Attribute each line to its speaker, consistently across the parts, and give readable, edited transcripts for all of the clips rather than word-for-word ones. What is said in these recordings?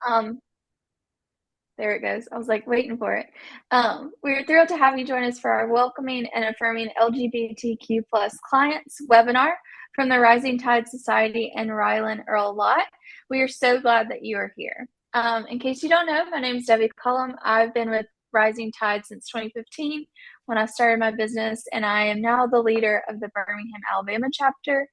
Speaker 1: Um, there it goes. I was like waiting for it. We're thrilled to have you join us for our Welcoming and Affirming LGBTQ plus clients webinar from the Rising Tide Society and Rylan Earl Lott. We are so glad that you are here. In case you don't know, my name is Debbie Cullum. I've been with Rising Tide since 2015 when I started my business, and I am now the leader of the Birmingham, Alabama chapter.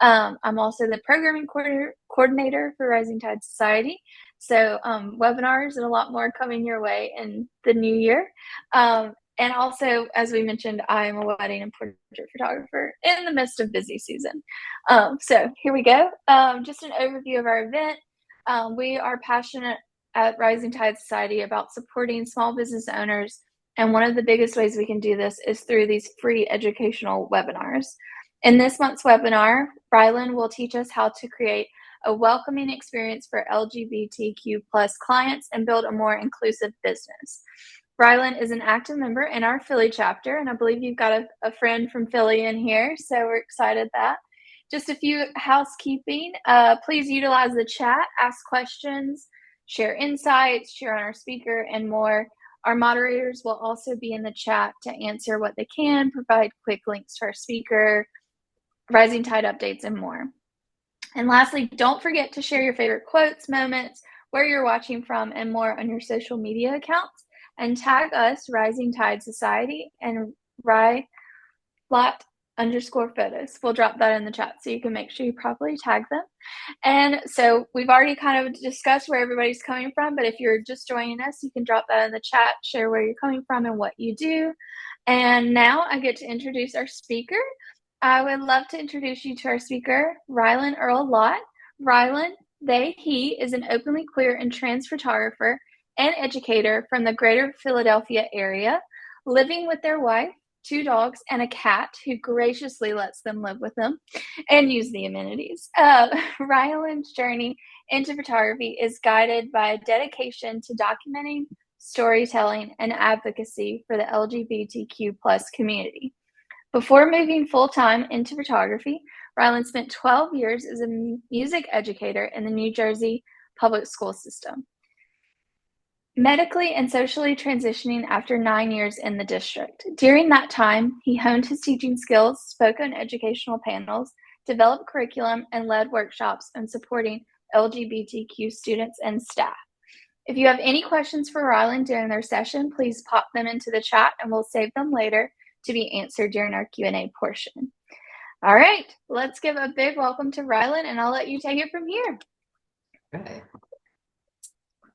Speaker 1: I'm also the programming coordinator for Rising Tide Society. So webinars and a lot more coming your way in the new year. And also, as we mentioned, I am a wedding and portrait photographer in the midst of busy season. So here we go. Just an overview of our event. We are passionate at Rising Tide Society about supporting small business owners. And one of the biggest ways we can do this is through these free educational webinars. In this month's webinar, Rylan will teach us how to create a welcoming experience for LGBTQ plus clients and build a more inclusive business. Rylan is an active member in our Philly chapter, and I believe you've got a friend from Philly in here, so we're excited that. Just a few housekeeping. Please utilize the chat, ask questions, share insights, share on our speaker, and more. Our moderators will also be in the chat to answer what they can, provide quick links to our speaker, Rising Tide updates, and more. And lastly, don't forget to share your favorite quotes, moments, where you're watching from, and more on your social media accounts. And tag us, Rising Tide Society, and Lot_photos. We'll drop that in the chat so you can make sure you properly tag them. And so we've already kind of discussed where everybody's coming from, but if you're just joining us, you can drop that in the chat, share where you're coming from and what you do. And now I get to introduce our speaker. I would love to introduce you to our speaker, Rylan Earl Lott. Rylan, he is an openly queer and trans photographer and educator from the greater Philadelphia area, living with their wife, 2 dogs, and a cat who graciously lets them live with them and use the amenities. Rylan's journey into photography is guided by a dedication to documenting, storytelling, and advocacy for the LGBTQ plus community. Before moving full-time into photography, Rylan spent 12 years as a music educator in the New Jersey public school system, medically and socially transitioning after 9 years in the district. During that time, he honed his teaching skills, spoke on educational panels, developed curriculum, and led workshops on supporting LGBTQ students and staff. If you have any questions for Rylan during their session, please pop them into the chat and we'll save them later to be answered during our Q&A portion. All right, let's give a big welcome to Rylan, and I'll let you take it from here.
Speaker 2: Okay.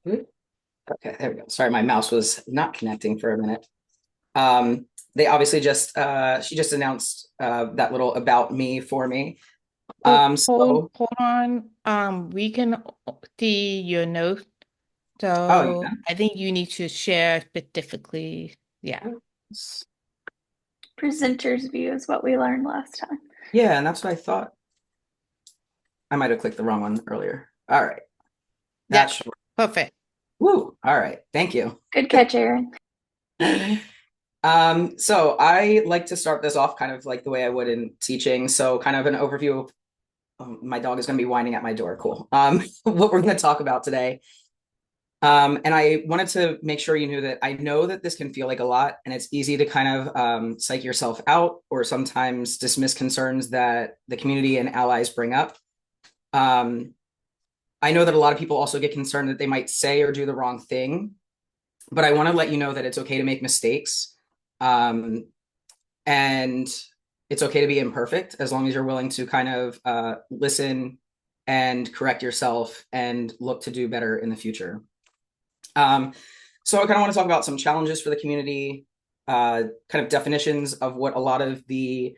Speaker 2: Okay, there we go. Sorry, my mouse was not connecting for a minute. They obviously she just announced that little about me for me.
Speaker 3: Hold on. We can see your note. So
Speaker 2: yeah.
Speaker 3: I think you need to share specifically. Yeah.
Speaker 1: Presenter's view is what we learned last time.
Speaker 2: Yeah, and that's what I thought. I might have clicked the wrong one earlier. All right.
Speaker 3: That's perfect.
Speaker 2: Woo. All right. Thank you.
Speaker 1: Good catch, Aaron.
Speaker 2: So I like to start this off kind of like the way I would in teaching. So kind of an overview of my dog is going to be whining at my door. Cool. What we're going to talk about today. And I wanted to make sure you knew that I know that this can feel like a lot, and it's easy to kind of psych yourself out or sometimes dismiss concerns that the community and allies bring up. I know that a lot of people also get concerned that they might say or do the wrong thing, but I want to let you know that it's okay to make mistakes. And it's okay to be imperfect as long as you're willing to kind of listen and correct yourself and look to do better in the future. So I kind of want to talk about some challenges for the community, kind of definitions of what a lot of the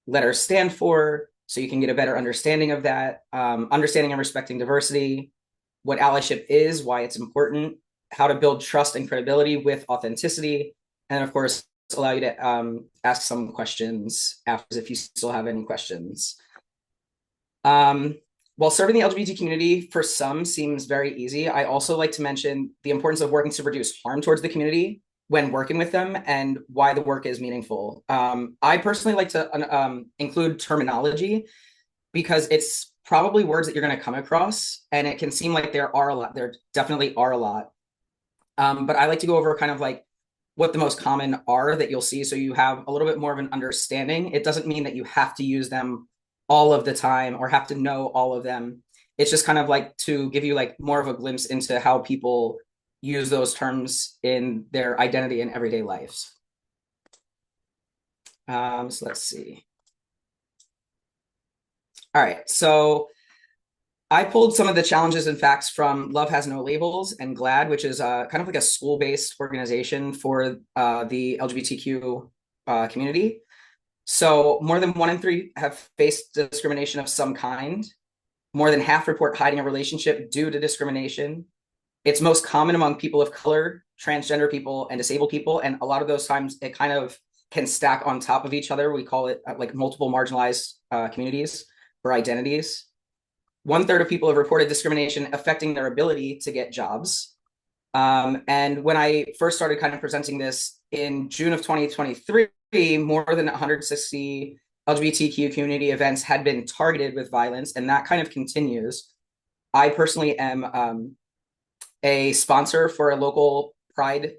Speaker 2: letters stand for, so you can get a better understanding of that, understanding and respecting diversity, what allyship is, why it's important, how to build trust and credibility with authenticity, and of course, allow you to ask some questions after if you still have any questions. While serving the LGBT community for some seems very easy, I also like to mention the importance of working to reduce harm towards the community when working with them and why the work is meaningful. I personally like to include terminology because it's probably words that you're going to come across, and it can seem like there are a lot. There definitely are a lot. But I like to go over kind of like what the most common are that you'll see, so you have a little bit more of an understanding. It doesn't mean that you have to use them all of the time or have to know all of them. It's just kind of like to give you like more of a glimpse into how people use those terms in their identity and everyday lives. So let's see. All right, so I pulled some of the challenges and facts from Love Has No Labels and GLAAD, which is kind of like a school-based organization for the LGBTQ community. So more than 1 in 3 have faced discrimination of some kind. More than half report hiding a relationship due to discrimination. It's most common among people of color, transgender people, and disabled people. And a lot of those times it kind of can stack on top of each other. We call it like multiple marginalized communities or identities. 1/3 of people have reported discrimination affecting their ability to get jobs. And when I first started kind of presenting this in June of 2023, more than 160 LGBTQ community events had been targeted with violence, and that kind of continues. I personally am a sponsor for a local Pride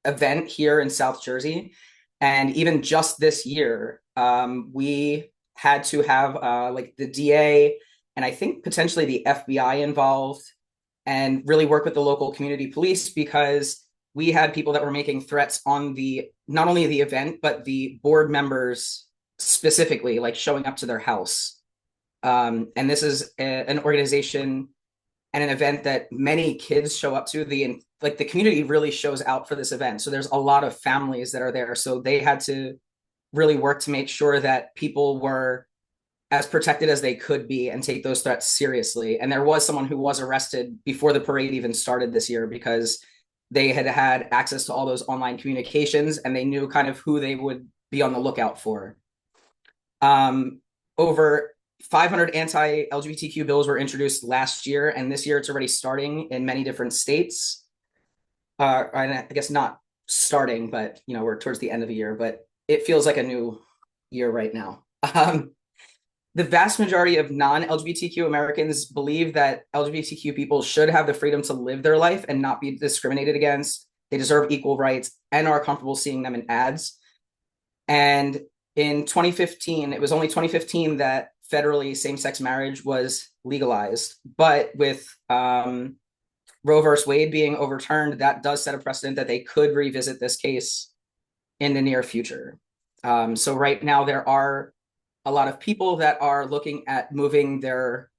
Speaker 2: event here in South Jersey. And even just this year, we had to have like the DA and I think potentially the FBI involved and really work with the local community police, because we had people that were making threats on the not only the event, but the board members specifically, like showing up to their house. And this is an organization and an event that many kids show up to. The community really shows out for this event. So there's a lot of families that are there. So they had to really work to make sure that people were as protected as they could be and take those threats seriously. And there was someone who was arrested before the parade even started this year, because they had had access to all those online communications and they knew kind of who they would be on the lookout for. Over 500 anti-LGBTQ bills were introduced last year, and this year it's already starting in many different states. I guess not starting, but we're towards the end of the year, but it feels like a new year right now. The vast majority of non-LGBTQ Americans believe that LGBTQ people should have the freedom to live their life and not be discriminated against. They deserve equal rights and are comfortable seeing them in ads. And in 2015, it was only 2015 that federally same-sex marriage was legalized. But with Roe versus Wade being overturned, that does set a precedent that they could revisit this case in the near future. So right now there are a lot of people that are looking at moving their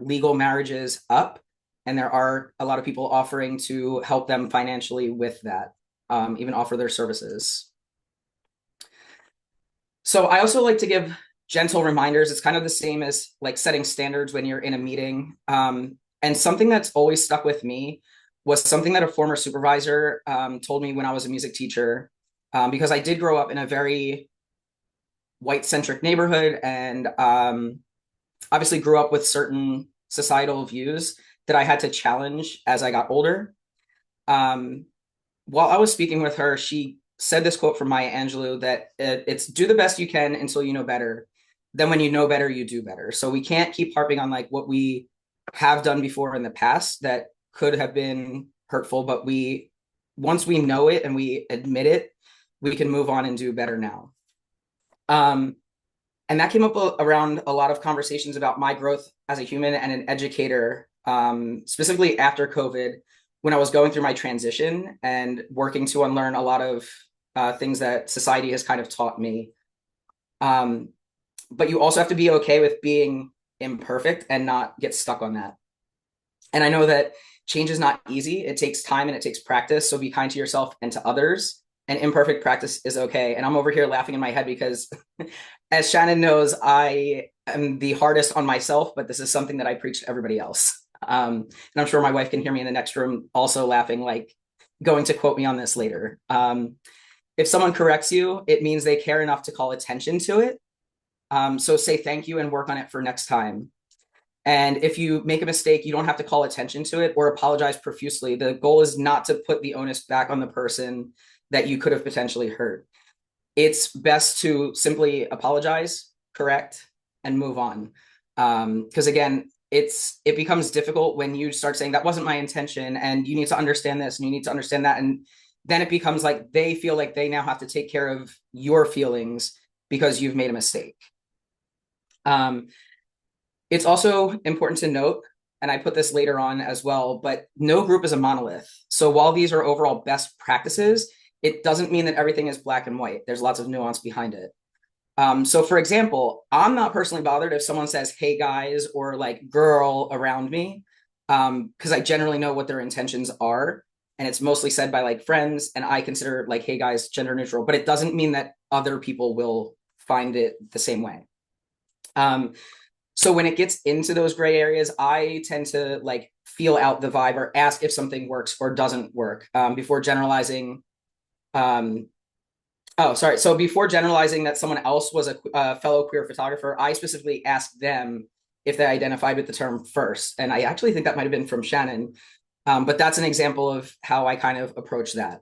Speaker 2: legal marriages up, and there are a lot of people offering to help them financially with that, even offer their services. So I also like to give gentle reminders. It's kind of the same as like setting standards when you're in a meeting. And something that's always stuck with me was something that a former supervisor told me when I was a music teacher, because I did grow up in a very white-centric neighborhood and obviously grew up with certain societal views that I had to challenge as I got older. While I was speaking with her, she said this quote from Maya Angelou that it's do the best you can until you know better. Then when you know better, you do better. So we can't keep harping on like what we have done before in the past that could have been hurtful, but once we know it and we admit it, we can move on and do better now. And that came up around a lot of conversations about my growth as a human and an educator, specifically after COVID, when I was going through my transition and working to unlearn a lot of things that society has kind of taught me. But you also have to be okay with being imperfect and not get stuck on that. And I know that change is not easy. It takes time and it takes practice. So be kind to yourself and to others. And imperfect practice is okay. And I'm over here laughing in my head because as Shannon knows, I am the hardest on myself, but this is something that I preach to everybody else. And I'm sure my wife can hear me in the next room also laughing, like going to quote me on this later. If someone corrects you, it means they care enough to call attention to it. So say thank you and work on it for next time. And if you make a mistake, you don't have to call attention to it or apologize profusely. The goal is not to put the onus back on the person that you could have potentially hurt. It's best to simply apologize, correct, and move on. Because again, it becomes difficult when you start saying that wasn't my intention and you need to understand this and you need to understand that. And then it becomes like they feel like they now have to take care of your feelings because you've made a mistake. It's also important to note, and I put this later on as well, but no group is a monolith. So while these are overall best practices, it doesn't mean that everything is black and white. There's lots of nuance behind it. So for example, I'm not personally bothered if someone says, hey guys, or like girl around me, because I generally know what their intentions are. And it's mostly said by like friends, and I consider like, hey guys, gender neutral, but it doesn't mean that other people will find it the same way. So when it gets into those gray areas, I tend to like feel out the vibe or ask if something works or doesn't work before generalizing. So before generalizing that someone else was a fellow queer photographer, I specifically asked them if they identified with the term first. And I actually think that might have been from Shannon. But that's an example of how I kind of approach that.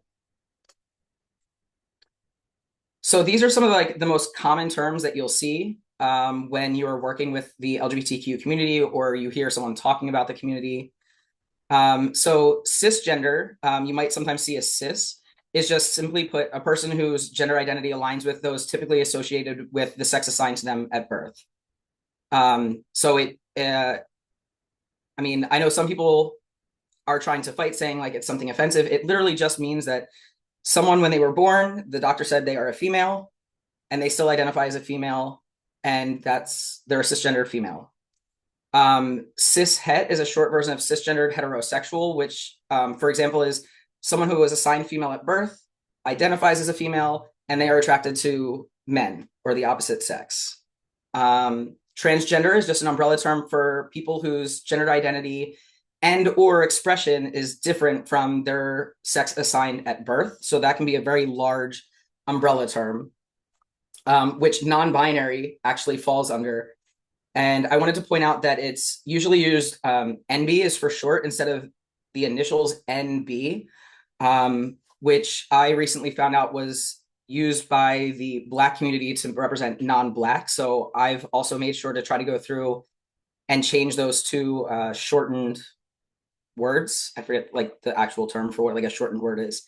Speaker 2: So these are some of like the most common terms that you'll see when you're working with the LGBTQ community or you hear someone talking about the community. So cisgender, you might sometimes see as cis, is just simply put a person whose gender identity aligns with those typically associated with the sex assigned to them at birth. I mean, I know some people are trying to fight saying like it's something offensive. It literally just means that someone, when they were born, the doctor said they are a female and they still identify as a female, and they're a cisgendered female. Cishet is a short version of cisgendered heterosexual, which, for example, is someone who was assigned female at birth, identifies as a female, and they are attracted to men or the opposite sex. Transgender is just an umbrella term for people whose gender identity and or expression is different from their sex assigned at birth. So that can be a very large umbrella term, which non-binary actually falls under. And I wanted to point out that it's usually used, NB is for short instead of the initials NB, which I recently found out was used by the Black community to represent non-Black. So I've also made sure to try to go through and change those two shortened words. I forget like the actual term for what like a shortened word is.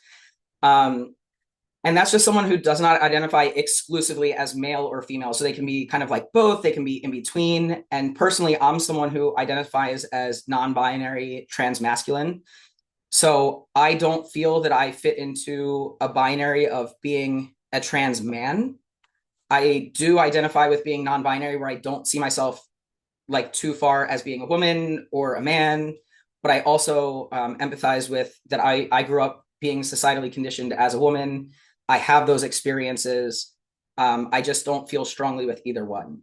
Speaker 2: And that's just someone who does not identify exclusively as male or female. So they can be kind of like both, they can be in between. And personally, I'm someone who identifies as non-binary transmasculine. So I don't feel that I fit into a binary of being a trans man. I do identify with being non-binary where I don't see myself like too far as being a woman or a man, but I also empathize with that I grew up being societally conditioned as a woman. I have those experiences. I just don't feel strongly with either one.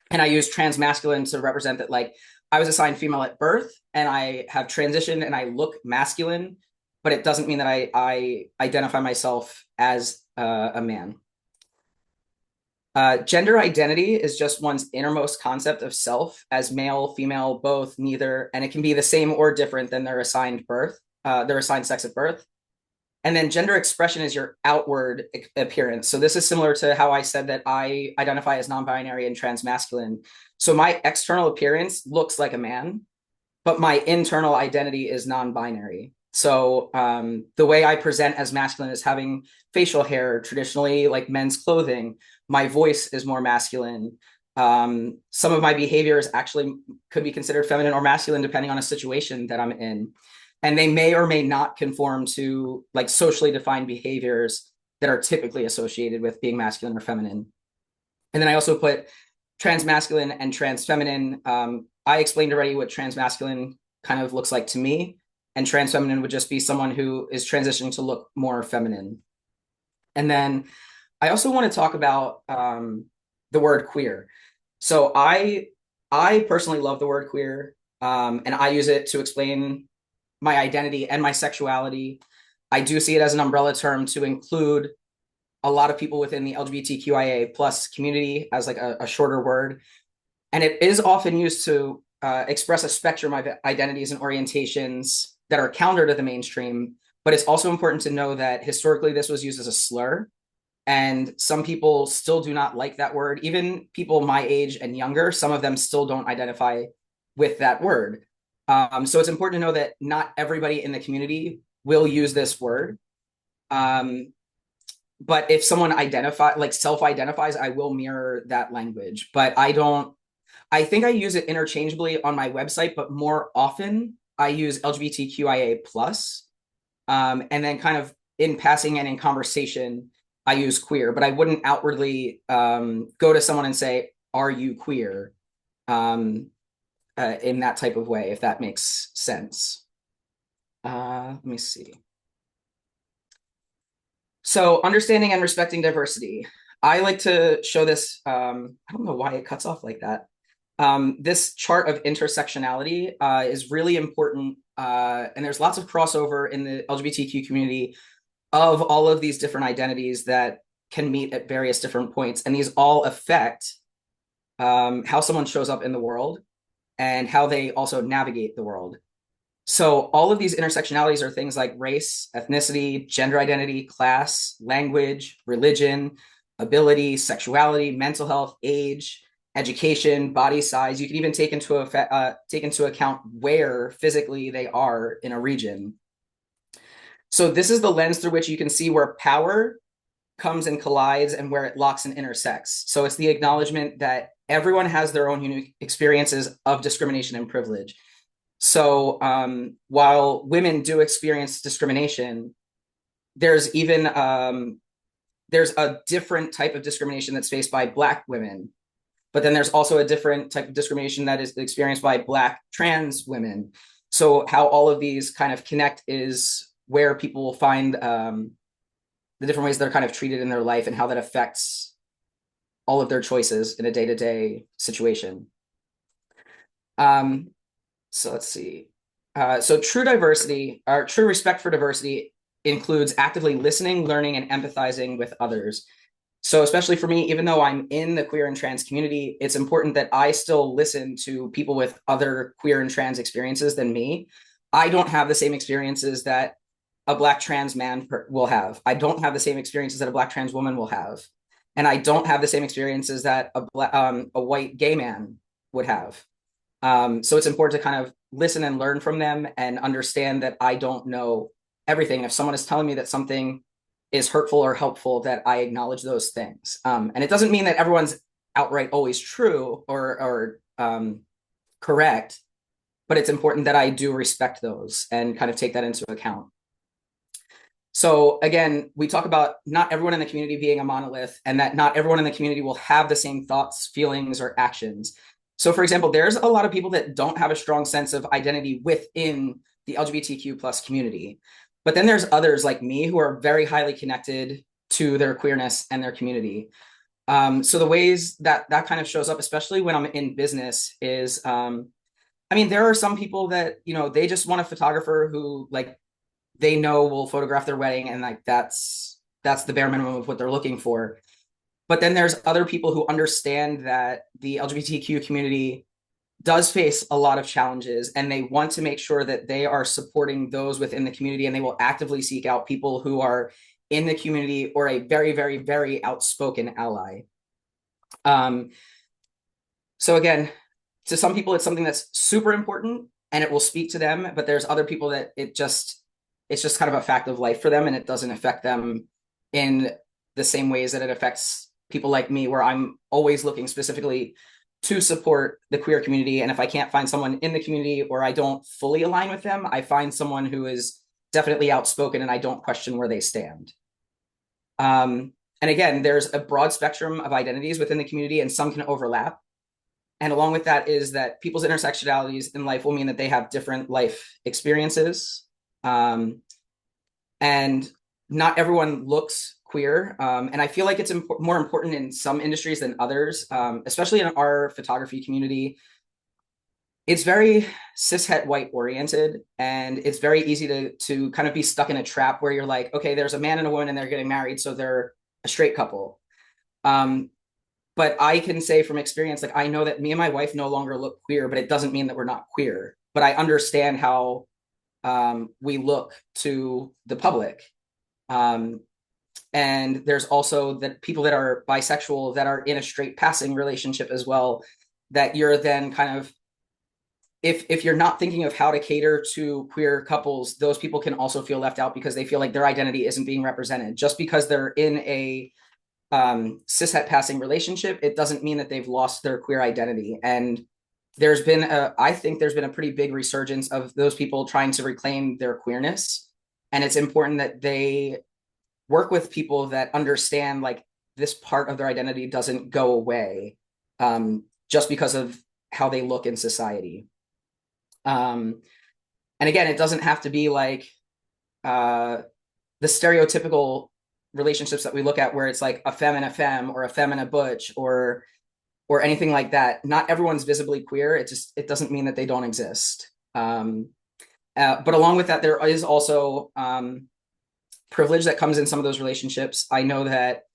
Speaker 2: And I use transmasculine to represent that, like, I was assigned female at birth and I have transitioned and I look masculine, but it doesn't mean that I identify myself as a man. Gender identity is just one's innermost concept of self as male, female, both, neither, and it can be the same or different than their assigned sex at birth. And then gender expression is your outward appearance. So this is similar to how I said that I identify as non-binary and transmasculine. So my external appearance looks like a man, but my internal identity is non-binary. So the way I present as masculine is having facial hair, traditionally like men's clothing. My voice is more masculine. Some of my behaviors actually could be considered feminine or masculine depending on a situation that I'm in. And they may or may not conform to like socially defined behaviors that are typically associated with being masculine or feminine. And then I also put transmasculine and transfeminine. I explained already what transmasculine kind of looks like to me, and transfeminine would just be someone who is transitioning to look more feminine. And then I also want to talk about the word queer. So I personally love the word queer, and I use it to explain my identity and my sexuality. I do see it as an umbrella term to include a lot of people within the LGBTQIA plus community as like a shorter word. And it is often used to express a spectrum of identities and orientations that are counter to the mainstream. But it's also important to know that historically this was used as a slur. And some people still do not like that word. Even people my age and younger, some of them still don't identify with that word. So it's important to know that not everybody in the community will use this word. But if someone self-identifies, I will mirror that language. But I think I use it interchangeably on my website, but more often I use LGBTQIA plus. And then kind of in passing and in conversation, I use queer, but I wouldn't outwardly go to someone and say, "Are you queer?" In that type of way, if that makes sense. Let me see. So understanding and respecting diversity. I like to show this. I don't know why it cuts off like that. This chart of intersectionality is really important. And there's lots of crossover in the LGBTQ community of all of these different identities that can meet at various different points. And these all affect how someone shows up in the world and how they also navigate the world. So all of these intersectionalities are things like race, ethnicity, gender identity, class, language, religion, ability, sexuality, mental health, age, education, body size. You can even take into account where physically they are in a region. So this is the lens through which you can see where power comes and collides and where it locks and intersects. So it's the acknowledgement that everyone has their own unique experiences of discrimination and privilege. So while women do experience discrimination, there's even there's a different type of discrimination that's faced by Black women. But then there's also a different type of discrimination that is experienced by Black trans women. So how all of these kind of connect is where people will find the different ways they're kind of treated in their life and how that affects all of their choices in a day-to-day situation. So let's see. So true diversity, or true respect for diversity, includes actively listening, learning, and empathizing with others. So especially for me, even though I'm in the queer and trans community, it's important that I still listen to people with other queer and trans experiences than me. I don't have the same experiences that a Black trans man will have. I don't have the same experiences that a Black trans woman will have. And I don't have the same experiences that a white gay man would have. So it's important to kind of listen and learn from them and understand that I don't know everything. If someone is telling me that something is hurtful or helpful, that I acknowledge those things. And it doesn't mean that everyone's outright always true or correct, but it's important that I do respect those and kind of take that into account. So again, we talk about not everyone in the community being a monolith and that not everyone in the community will have the same thoughts, feelings, or actions. So for example, there's a lot of people that don't have a strong sense of identity within the LGBTQ plus community. But then there's others like me who are very highly connected to their queerness and their community. So the ways that kind of shows up, especially when I'm in business, is, there are some people that, they just want a photographer who they know will photograph their wedding and that's the bare minimum of what they're looking for. But then there's other people who understand that the LGBTQ community does face a lot of challenges and they want to make sure that they are supporting those within the community, and they will actively seek out people who are in the community or a very, very, very outspoken ally. So again, to some people, it's something that's super important and it will speak to them, but there's other people that it's just kind of a fact of life for them and it doesn't affect them in the same ways that it affects people like me, where I'm always looking specifically to support the queer community. And if I can't find someone in the community or I don't fully align with them, I find someone who is definitely outspoken and I don't question where they stand. And again, there's a broad spectrum of identities within the community and some can overlap. And along with that is that people's intersectionalities in life will mean that they have different life experiences. And not everyone looks queer. And I feel like it's more important in some industries than others, especially in our photography community. It's very cishet white oriented, and it's very easy to kind of be stuck in a trap where you're like, okay, there's a man and a woman and they're getting married, so they're a straight couple. But I can say from experience, I know that me and my wife no longer look queer, but it doesn't mean that we're not queer. But I understand how we look to the public. And there's also the people that are bisexual that are in a straight passing relationship as well, that you're then kind of, if you're not thinking of how to cater to queer couples, those people can also feel left out because they feel like their identity isn't being represented. Just because they're in a cishet passing relationship, it doesn't mean that they've lost their queer identity. And I think there's been a pretty big resurgence of those people trying to reclaim their queerness. And it's important that they work with people that understand like this part of their identity doesn't go away just because of how they look in society. And again, it doesn't have to be like the stereotypical relationships that we look at where it's like a femme and a femme or a femme and a butch or anything like that. Not everyone's visibly queer. It doesn't mean that they don't exist. But along with that, there is also privilege that comes in some of those relationships. I know that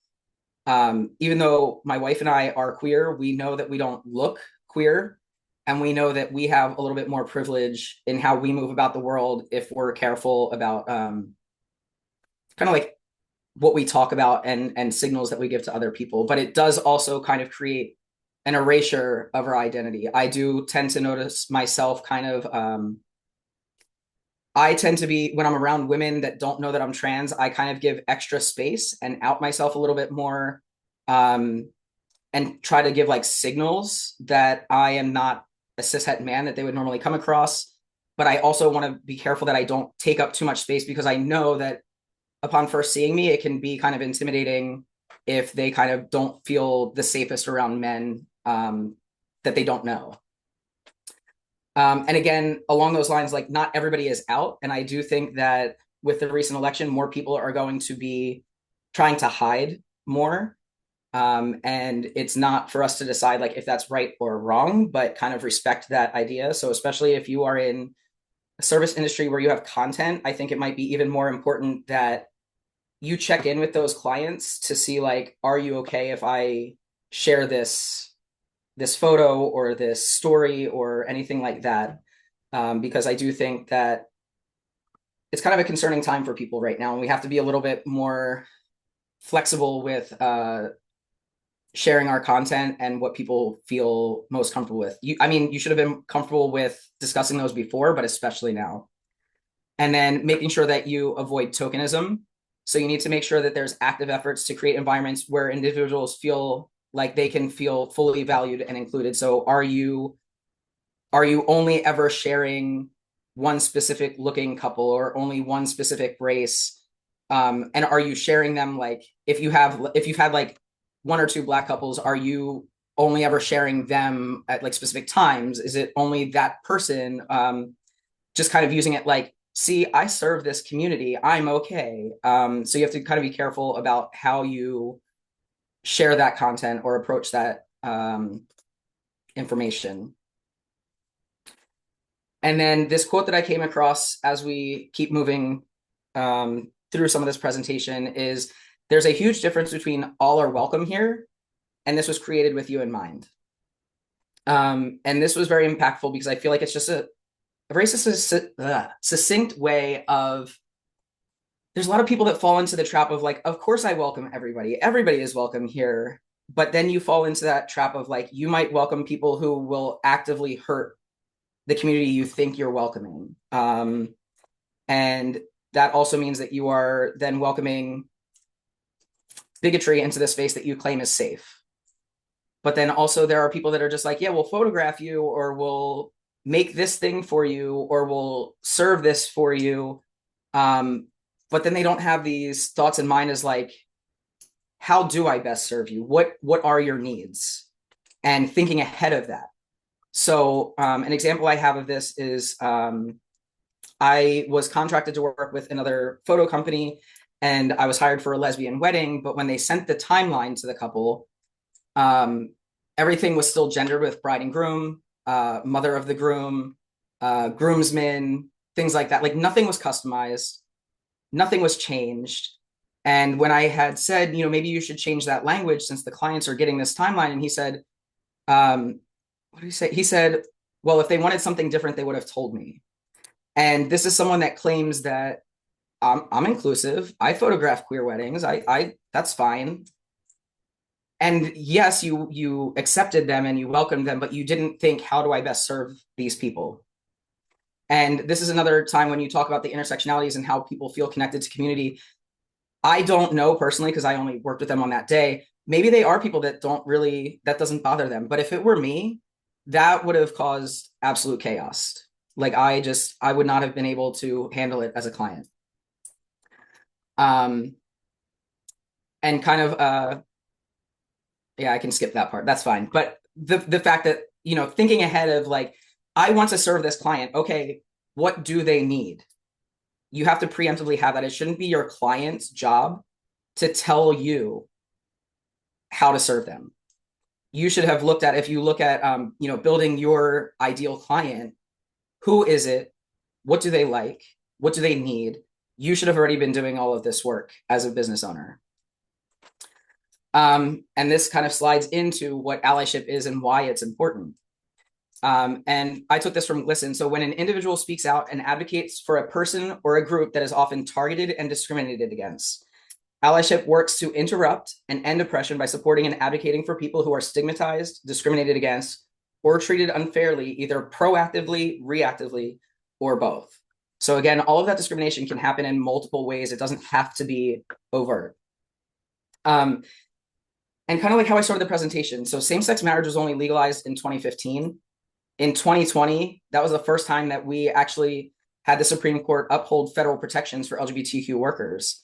Speaker 2: even though my wife and I are queer, we know that we don't look queer. And we know that we have a little bit more privilege in how we move about the world if we're careful about kind of like what we talk about and signals that we give to other people. But it does also kind of create an erasure of our identity. I do tend to notice myself kind of, I tend to be, when I'm around women that don't know that I'm trans, I kind of give extra space and out myself a little bit more and try to give like signals that I am not a cishet man that they would normally come across. But I also want to be careful that I don't take up too much space because I know that upon first seeing me, it can be kind of intimidating if they kind of don't feel the safest around men that they don't know. And again, along those lines, like not everybody is out. And I do think that with the recent election, more people are going to be trying to hide more. And it's not for us to decide like if that's right or wrong, but kind of respect that idea. So especially if you are in a service industry where you have content, I think it might be even more important that you check in with those clients to see like, are you okay if I share this photo or this story or anything like that? Because I do think that it's kind of a concerning time for people right now, and we have to be a little bit more flexible with sharing our content and what people feel most comfortable with. You should have been comfortable with discussing those before, but especially now. And then making sure that you avoid tokenism. So you need to make sure that there's active efforts to create environments where individuals feel like they can feel fully valued and included. So are you only ever sharing one specific looking couple or only one specific race? And are you sharing them like if you've had like one or two Black couples, are you only ever sharing them at like specific times? Is it only that person? Just kind of using it like, see, I serve this community, I'm okay. So you have to kind of be careful about how you share that content or approach that information. And then this quote that I came across as we keep moving through some of this presentation is, there's a huge difference between all are welcome here, and this was created with you in mind. And this was very impactful because I feel like it's just a very succinct way of, there's a lot of people that fall into the trap of like, of course I welcome everybody. Everybody is welcome here. But then you fall into that trap of like, you might welcome people who will actively hurt the community you think you're welcoming. And that also means that you are then welcoming bigotry into the space that you claim is safe. But then also there are people that are just like, yeah, we'll photograph you, or we'll make this thing for you, or we'll serve this for you. But then they don't have these thoughts in mind as like, how do I best serve you? What are your needs? And thinking ahead of that. So an example I have of this is I was contracted to work with another photo company, and I was hired for a lesbian wedding. But when they sent the timeline to the couple, everything was still gendered with bride and groom, mother of the groom, groomsmen, things like that. Like nothing was customized, nothing was changed. And when I had said, maybe you should change that language since the clients are getting this timeline, and he said, what did he say? He said, well, if they wanted something different, they would have told me. And this is someone that claims that I'm inclusive. I photograph queer weddings. I that's fine. And yes, you accepted them and you welcomed them, but you didn't think, how do I best serve these people? And this is another time when you talk about the intersectionalities and how people feel connected to community. I don't know personally, because I only worked with them on that day. Maybe they are people that that doesn't bother them. But if it were me, that would have caused absolute chaos. Like I would not have been able to handle it as a client. And kind of, yeah, I can skip that part. That's fine. But the fact that, thinking ahead of like, I want to serve this client. Okay, what do they need? You have to preemptively have that. It shouldn't be your client's job to tell you how to serve them. You should have looked at, if you look at, building your ideal client, who is it? What do they like? What do they need? You should have already been doing all of this work as a business owner. And this kind of slides into what allyship is and why it's important. And I took this from Glisten. So when an individual speaks out and advocates for a person or a group that is often targeted and discriminated against, allyship works to interrupt and end oppression by supporting and advocating for people who are stigmatized, discriminated against, or treated unfairly, either proactively, reactively, or both. So again, all of that discrimination can happen in multiple ways. It doesn't have to be overt. And kind of like how I started the presentation. So same-sex marriage was only legalized in 2015. In 2020, that was the first time that we actually had the Supreme Court uphold federal protections for LGBTQ workers.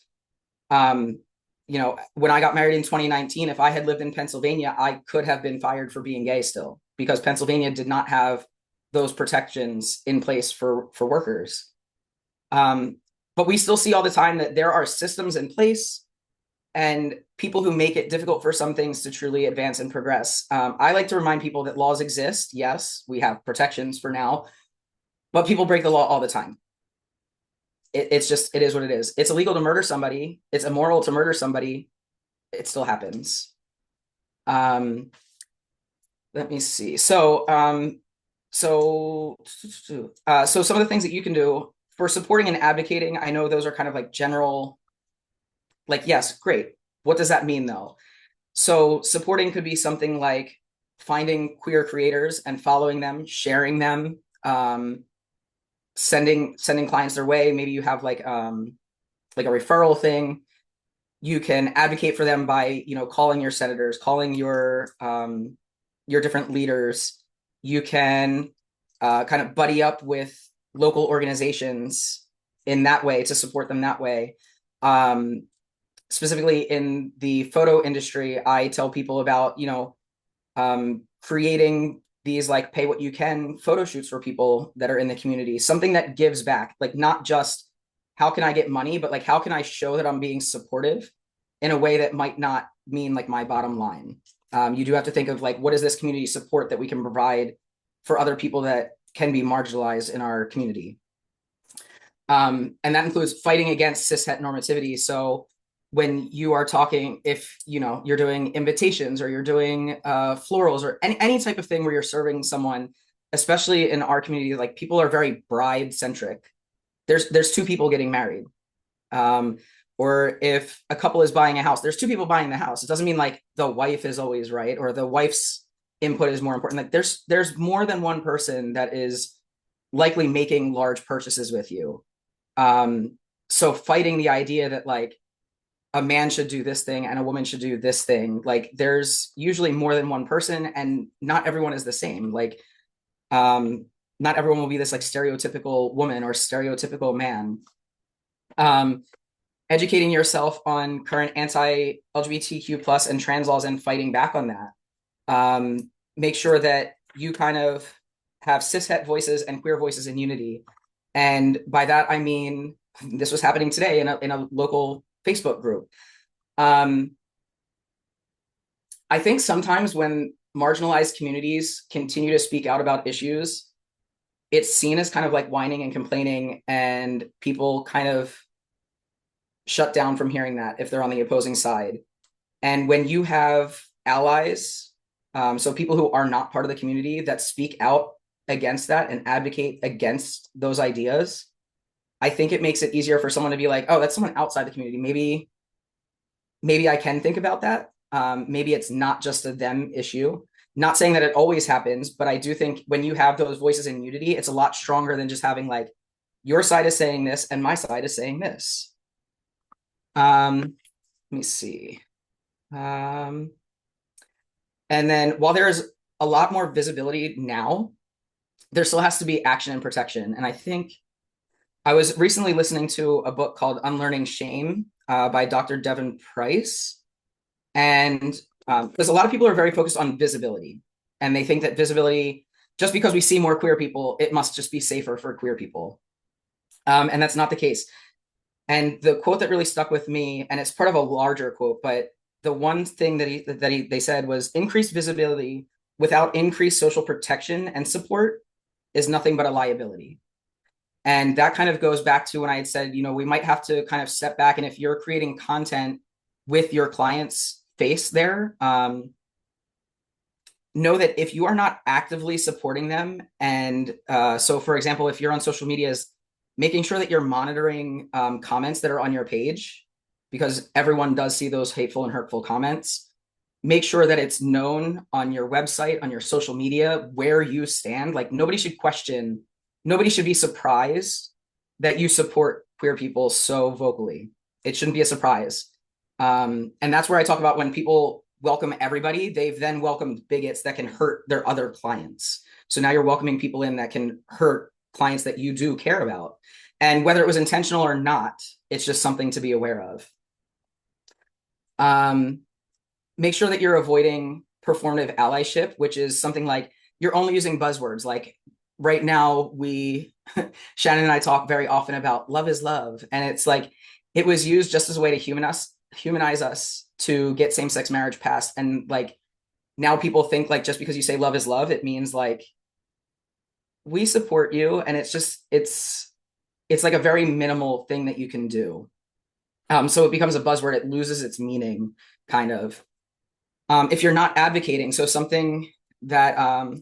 Speaker 2: When I got married in 2019, if I had lived in Pennsylvania, I could have been fired for being gay still, because Pennsylvania did not have those protections in place for workers. But we still see all the time that there are systems in place and people who make it difficult for some things to truly advance and progress. I like to remind people that laws exist. Yes, we have protections for now, but people break the law all the time. It is what it is. It's illegal to murder somebody. It's immoral to murder somebody. It still happens. Let me see. So some of the things that you can do for supporting and advocating, I know those are kind of like general, like, yes, great. What does that mean though? So supporting could be something like finding queer creators and following them, sharing them, sending clients their way. Maybe you have like a referral thing. You can advocate for them by, calling your senators, calling your different leaders. You can kind of buddy up with local organizations in that way to support them that way. Specifically in the photo industry, I tell people about, creating these like pay what you can photo shoots for people that are in the community, something that gives back, like not just how can I get money, but like how can I show that I'm being supportive in a way that might not mean like my bottom line. You do have to think of like, what is this community support that we can provide for other people that can be marginalized in our community? And that includes fighting against cishet normativity. So when you are talking, if you're doing invitations or you're doing florals or any type of thing where you're serving someone, especially in our community, like people are very bride centric. There's two people getting married. Or if a couple is buying a house, there's two people buying the house. It doesn't mean like the wife is always right or the wife's input is more important. Like there's more than one person that is likely making large purchases with you. So fighting the idea that like a man should do this thing and a woman should do this thing, like there's usually more than one person and not everyone is the same. Like not everyone will be this like stereotypical woman or stereotypical man. Educating yourself on current anti-LGBTQ plus and trans laws and fighting back on that. Make sure that you kind of have cishet voices and queer voices in unity. And by that, I mean, this was happening today in a local Facebook group. I think sometimes when marginalized communities continue to speak out about issues, it's seen as kind of like whining and complaining, and people kind of shut down from hearing that if they're on the opposing side. And when you have allies, so people who are not part of the community that speak out against that and advocate against those ideas, I think it makes it easier for someone to be like, oh, that's someone outside the community. Maybe I can think about that. Maybe it's not just a them issue. Not saying that it always happens, but I do think when you have those voices in unity, it's a lot stronger than just having like your side is saying this and my side is saying this. Let me see. And then while there's a lot more visibility now, there still has to be action and protection. And I think I was recently listening to a book called Unlearning Shame by Dr. Devin Price. And because a lot of people are very focused on visibility, and they think that visibility, just because we see more queer people, it must just be safer for queer people. And that's not the case. And the quote that really stuck with me, and it's part of a larger quote, but the one thing that they said was increased visibility without increased social protection and support is nothing but a liability. And that kind of goes back to when I had said, you know, we might have to kind of step back. And if you're creating content with your client's face there, know that if you are not actively supporting them, and so for example, if you're on social media, is making sure that you're monitoring comments that are on your page, because everyone does see those hateful and hurtful comments. Make sure that it's known on your website, on your social media, where you stand. Like nobody should be surprised that you support queer people so vocally. It shouldn't be a surprise. And that's where I talk about when people welcome everybody, they've then welcomed bigots that can hurt their other clients. So now you're welcoming people in that can hurt clients that you do care about. And whether it was intentional or not, it's just something to be aware of. Make sure that you're avoiding performative allyship, which is something like you're only using buzzwords. Like right now, Shannon and I talk very often about love is love. And it's like, it was used just as a way to humanize us to get same-sex marriage passed. And like, now people think like, just because you say love is love, it means like, we support you. And it's like a very minimal thing that you can do. So it becomes a buzzword, it loses its meaning, kind of. If you're not advocating, so something that,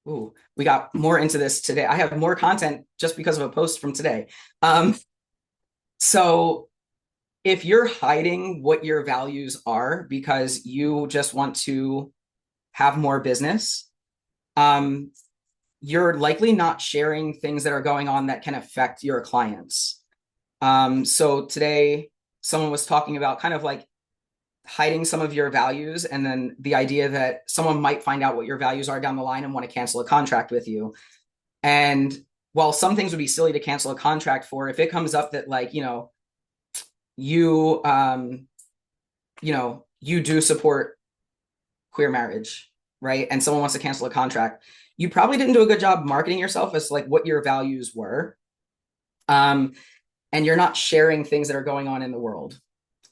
Speaker 2: we got more into this today. I have more content just because of a post from today. So if you're hiding what your values are because you just want to have more business, you're likely not sharing things that are going on that can affect your clients. So today, someone was talking about kind of like hiding some of your values, and then the idea that someone might find out what your values are down the line and want to cancel a contract with you. And while some things would be silly to cancel a contract for, if it comes up that like, you do support queer marriage, right? And someone wants to cancel a contract, you probably didn't do a good job marketing yourself as like what your values were. And you're not sharing things that are going on in the world.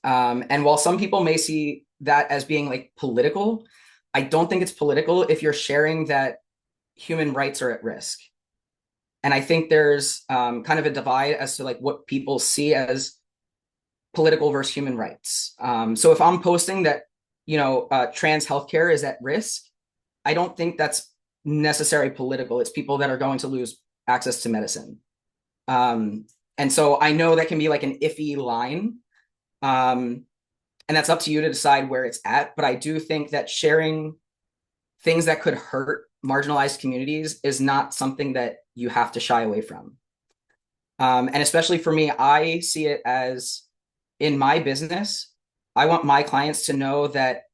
Speaker 2: And while some people may see that as being like political, I don't think it's political if you're sharing that human rights are at risk. And I think there's kind of a divide as to like what people see as political versus human rights. So if I'm posting that, trans healthcare is at risk, I don't think that's necessarily political. It's people that are going to lose access to medicine. And so I know that can be like an iffy line. And that's up to you to decide where it's at. But I do think that sharing things that could hurt marginalized communities is not something that you have to shy away from. And especially for me, I see it as in my business, I want my clients to know that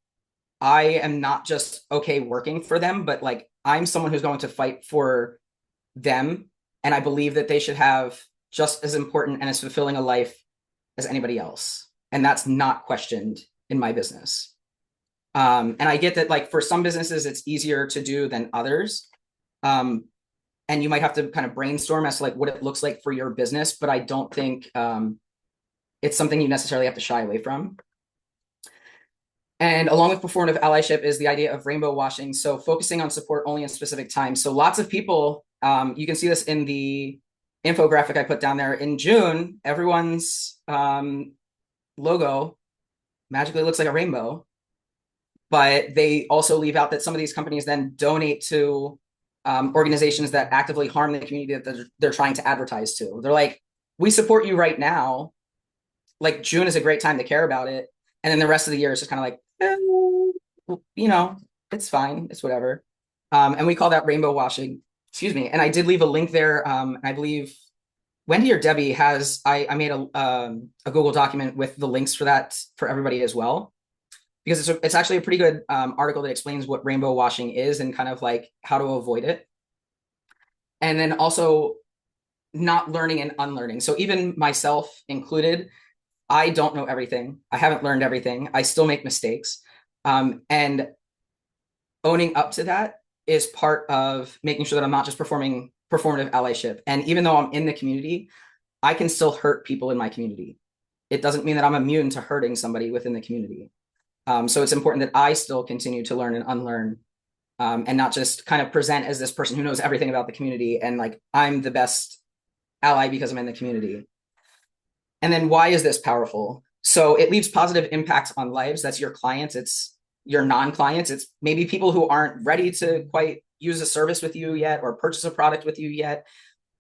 Speaker 2: I am not just okay working for them, but like I'm someone who's going to fight for them. And I believe that they should have just as important and as fulfilling a life as anybody else. And that's not questioned in my business. And I get that like for some businesses, it's easier to do than others. And you might have to kind of brainstorm as to like what it looks like for your business, but I don't think it's something you necessarily have to shy away from. And along with performative allyship is the idea of rainbow washing. So focusing on support only in specific times. So lots of people, you can see this in the infographic I put down there. In June, everyone's logo magically looks like a rainbow, but they also leave out that some of these companies then donate to organizations that actively harm the community that they're trying to advertise to. They're like, we support you right now. Like June is a great time to care about it. And then the rest of the year is just kind of like, you know, it's fine. It's whatever. And we call that rainbow washing. Excuse me. And I did leave a link there. I believe Wendy or Debbie has, I made a Google document with the links for that for everybody as well, because it's actually a pretty good article that explains what rainbow washing is and kind of like how to avoid it. And then also not learning and unlearning. So even myself included, I don't know everything. I haven't learned everything. I still make mistakes. And owning up to that is part of making sure that I'm not just performing performative allyship. And even though I'm in the community, I can still hurt people in my community. It doesn't mean that I'm immune to hurting somebody within the community. So it's important that I still continue to learn and unlearn, and not just kind of present as this person who knows everything about the community and like I'm the best ally because I'm in the community. And then why is this powerful? So it leaves positive impacts on lives. That's your clients. It's your non-clients. It's maybe people who aren't ready to quite use a service with you yet or purchase a product with you yet,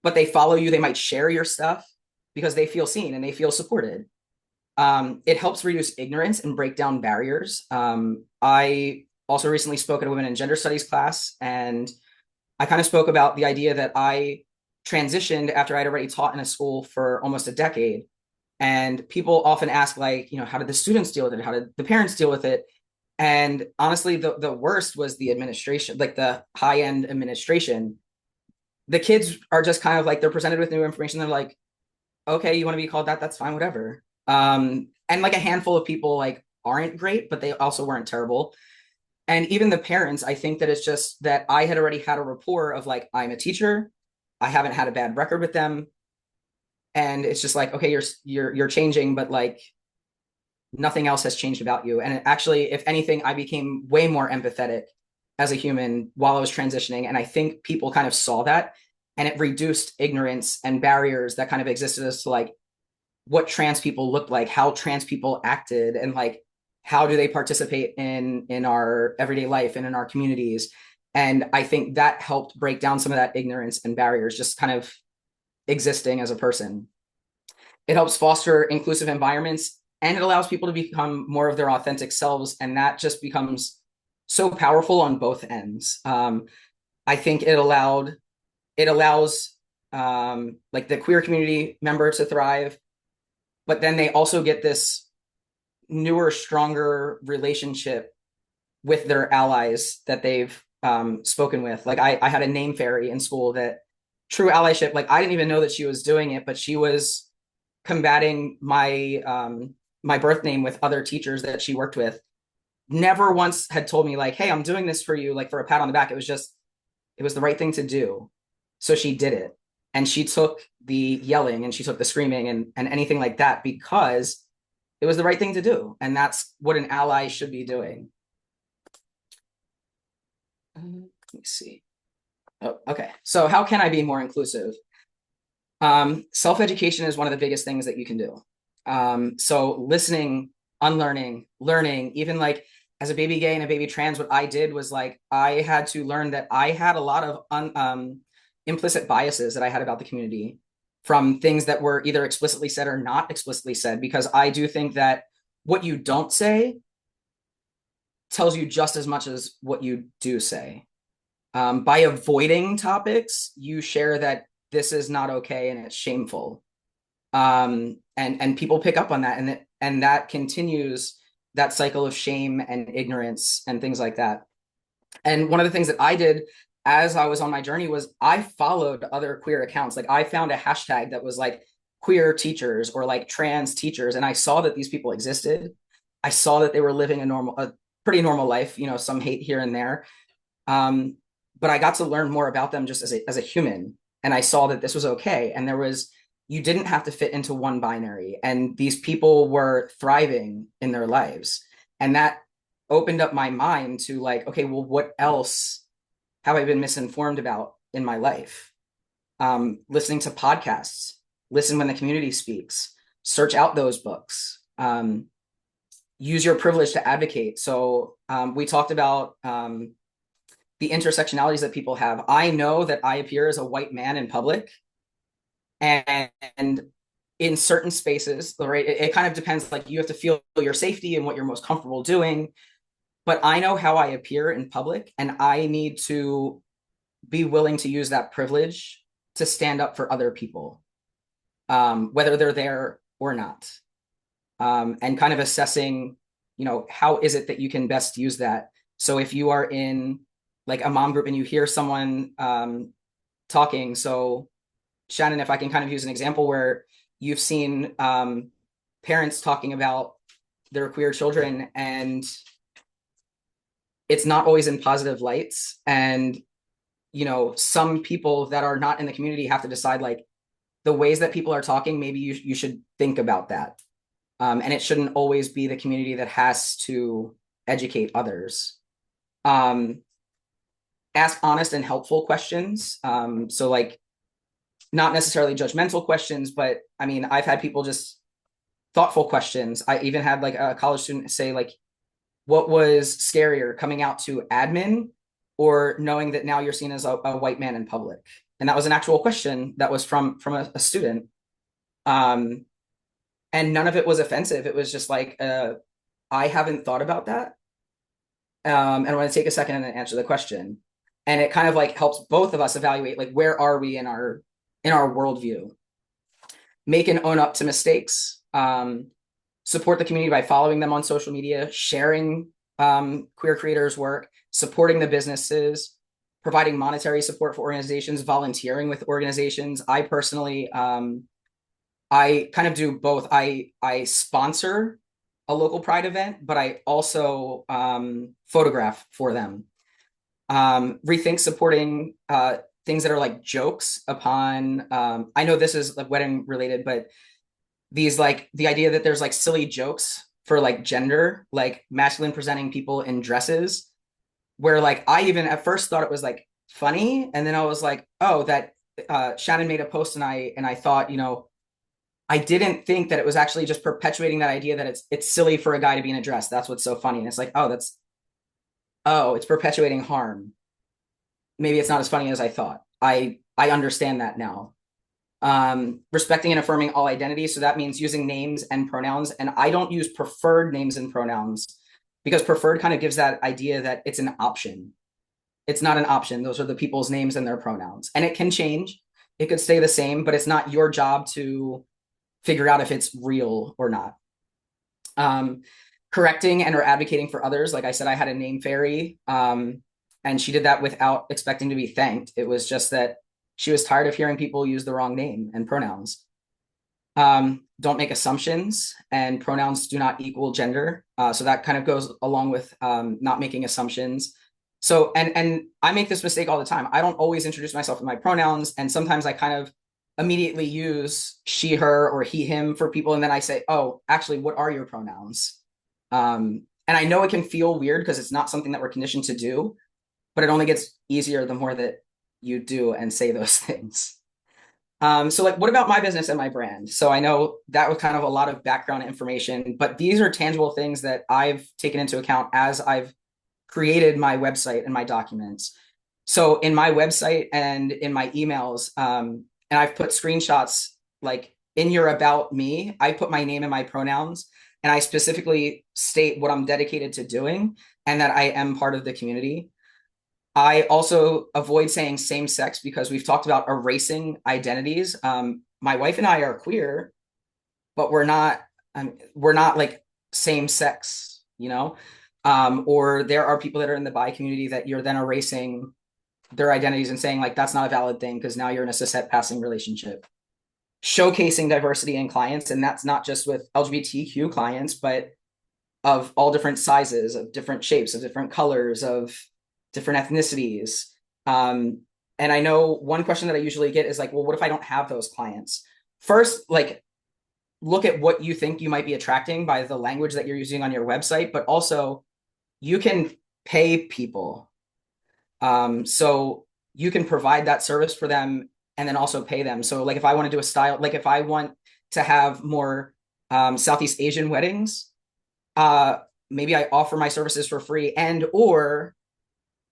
Speaker 2: but they follow you. They might share your stuff because they feel seen and they feel supported. It helps reduce ignorance and break down barriers. I also recently spoke at a women in gender studies class, and I kind of spoke about the idea that I transitioned after I'd already taught in a school for almost a decade. And people often ask, like, you know, how did the students deal with it? How did the parents deal with it? And honestly, the worst was the administration, like the high end administration. The kids are just kind of like, they're presented with new information. They're like, okay, you want to be called that? That's fine, whatever. And like a handful of people like aren't great, but they also weren't terrible. And even the parents, I think that it's just that I had already had a rapport of like, I'm a teacher. I haven't had a bad record with them. And it's just like, okay, you're changing, but like nothing else has changed about you. And actually, if anything, I became way more empathetic as a human while I was transitioning. And I think people kind of saw that, and it reduced ignorance and barriers that kind of existed as to like what trans people looked like, how trans people acted, and like how do they participate in our everyday life and in our communities. And I think that helped break down some of that ignorance and barriers just kind of existing as a person. It helps foster inclusive environments, and it allows people to become more of their authentic selves. And that just becomes so powerful on both ends. I think it allows like the queer community member to thrive, but then they also get this newer, stronger relationship with their allies that they've spoken with. Like I had a name fairy in school that true allyship, like I didn't even know that she was doing it, but she was combating my birth name with other teachers that she worked with. Never once had told me like, hey, I'm doing this for you, like for a pat on the back. It was just, it was the right thing to do. So she did it. And she took the yelling and she took the screaming and anything like that because it was the right thing to do. And that's what an ally should be doing. Let me see. Oh, okay. So how can I be more inclusive? Self-education is one of the biggest things that you can do. So listening, unlearning, learning, even like as a baby gay and a baby trans, what I did was like, I had to learn that I had a lot of implicit biases that I had about the community from things that were either explicitly said or not explicitly said, because I do think that what you don't say tells you just as much as what you do say. By avoiding topics, you share that this is not okay and it's shameful. And people pick up on that, and that continues that cycle of shame and ignorance and things like that. And one of the things that I did as I was on my journey was I followed other queer accounts. Like I found a hashtag that was like queer teachers or like trans teachers, and I saw that these people existed. I saw that they were living a pretty normal life, you know, some hate here and there. But I got to learn more about them just as a human. And I saw that this was okay. And you didn't have to fit into one binary. And these people were thriving in their lives. And that opened up my mind to like, okay, well, what else have I been misinformed about in my life? Listening to podcasts, listen when the community speaks, search out those books, use your privilege to advocate. So we talked about the intersectionalities that people have. I know that I appear as a white man in public, and in certain spaces, right? It kind of depends. Like you have to feel your safety and what you're most comfortable doing. But I know how I appear in public, and I need to be willing to use that privilege to stand up for other people, whether they're there or not, and kind of assessing, how is it that you can best use that. So if you are in like a mom group and you hear someone talking, so Shannon, if I can kind of use an example where you've seen parents talking about their queer children, and it's not always in positive lights. And, some people that are not in the community have to decide like the ways that people are talking, maybe you should think about that. And it shouldn't always be the community that has to educate others. Ask honest and helpful questions. So like not necessarily judgmental questions, but I mean, I've had people just thoughtful questions. I even had like a college student say like, what was scarier, coming out to admin or knowing that now you're seen as a white man in public? And that was an actual question that was from a student. And none of it was offensive. It was just like, I haven't thought about that. And I'm going to take a second and answer the question. And it kind of like helps both of us evaluate like where are we in our worldview. Make and own up to mistakes. Support the community by following them on social media, sharing queer creators' work, supporting the businesses, providing monetary support for organizations, volunteering with organizations. I personally, I kind of do both. I sponsor a local pride event, but I also photograph for them. Rethink supporting things that are like jokes upon, I know this is like wedding related, but these like the idea that there's like silly jokes for like gender, like masculine presenting people in dresses, where like I even at first thought it was like funny. And then I was like, oh, that Shannon made a post and I thought, I didn't think that it was actually just perpetuating that idea that it's silly for a guy to be in a dress. That's what's so funny. And it's like, it's perpetuating harm. Maybe it's not as funny as I thought. I understand that now. Respecting and affirming all identities. So that means using names and pronouns. And I don't use preferred names and pronouns because preferred kind of gives that idea that it's an option. It's not an option. Those are the people's names and their pronouns. And it can change. It could stay the same, but it's not your job to figure out if it's real or not. Correcting and or advocating for others. Like I said, I had a name fairy, and she did that without expecting to be thanked. It was just that she was tired of hearing people use the wrong name and pronouns. Don't make assumptions, and pronouns do not equal gender. So that kind of goes along with not making assumptions. So, and I make this mistake all the time. I don't always introduce myself with my pronouns. And sometimes I kind of immediately use she, her, or he, him for people. And then I say, oh, actually, what are your pronouns? And I know it can feel weird because it's not something that we're conditioned to do, but it only gets easier the more that you do and say those things. So like, what about my business and my brand? So I know that was kind of a lot of background information, but these are tangible things that I've taken into account as I've created my website and my documents. So in my website and in my emails, and I've put screenshots like in your about me, I put my name and my pronouns, and I specifically state what I'm dedicated to doing and that I am part of the community. I also avoid saying same sex because we've talked about erasing identities. My wife and I are queer, but we're not like same sex, or there are people that are in the bi community that you're then erasing their identities and saying like, that's not a valid thing because now you're in a cis-het passing relationship. Showcasing diversity in clients. And that's not just with LGBTQ clients, but of all different sizes, of different shapes, of different colors, of different ethnicities. And I know one question that I usually get is like, well, what if I don't have those clients? First, like, look at what you think you might be attracting by the language that you're using on your website, but also you can pay people. So you can provide that service for them and then also pay them. So like if I want to do a style, like if I want to have more Southeast Asian weddings, maybe I offer my services for free or